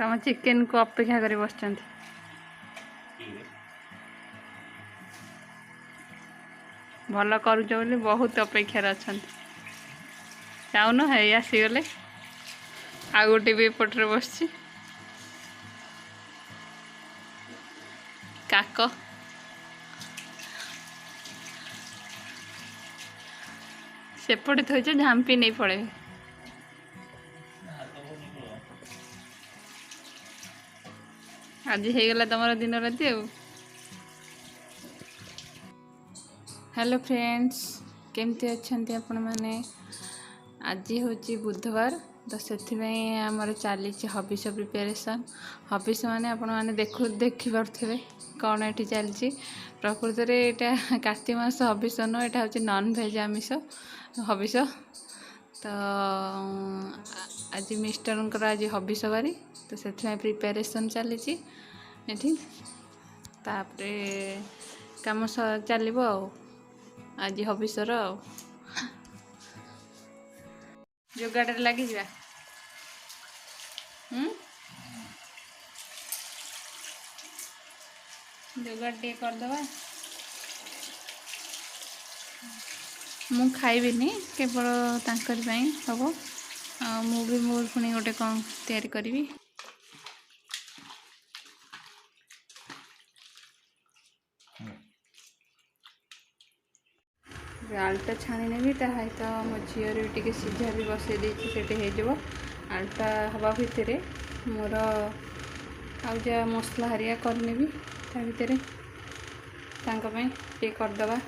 तुम चिकेन को अपेक्षा कर बस भल करुच बोली बहुत अपेक्षार अच्छा चाहून है आसीगले आ गोटे भी एपटे बस काक सेपटे थोच झांपी नहीं पड़े आज होगला तुम दिन राति हेलो फ्रेंड्स केमती अच्छा आपण मैंने आज हूँ बुधवार तो से आमर चली हबिस प्रिपेरेसन हबिस माने आपण मैंने देखिपे कौन ये चलती प्रकृत में यहाँ कार्तिक मास हबिस न यहाँ हूँ नॉनवेज आमिष हबिस तो आज मिस्टर आज हबिस बारी तो से प्रिपेरेसन चली तापरे काम चलो आज हबिसर जोगाड़ लगी जा जोगाड़ टे करदे मु खाइबिनी केवल तांकर हम मु भी मोर पुणी गोटे कौन तैयारी करी आलुटा छाणी नेबी तो मो झीर भी टे सीझा भी बसई देती हो आलुटा हवा भितर मोर आ मसला हरिया करने भी भितर टे करदे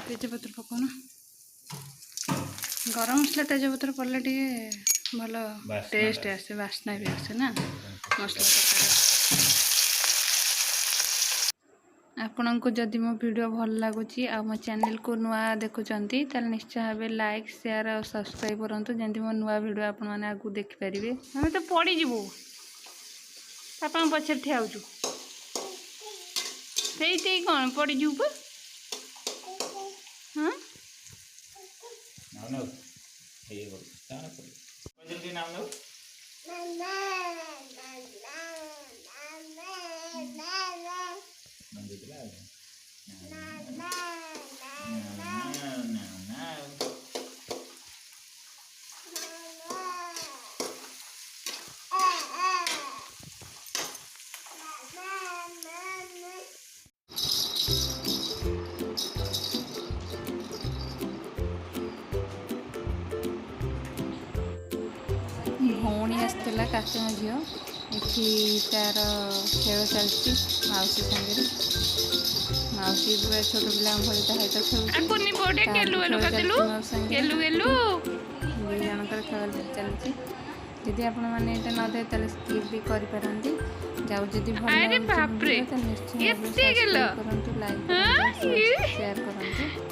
तेजपत्र पकाना गरम मसला तेजपत्र पड़े टे भल टेस्ट आसे बास्ना भी आसे ना मसला आपण को जदि मो वीडियो भल लगुच आ मो चैनल को नुआ देखुंती ताल निश्चय भाव लाइक शेयर और सब्सक्राइब करूँ जमी मो नुआ वीडियो आपण मैंने आगू देखिपारे हमें तो पड़ीजु पापा पछे ठिया कौन पड़ीजु हाँ भौणी आसला काका झील ये तार खेल चलती मौसी सागर मौसी पूरा छोट पिला भाई जनकर खेल चलती जदि आपण मैंने न दे स्किप भी करपारती जाऊ जदि भल निश्चय करूँ लाइक शेयर करूँ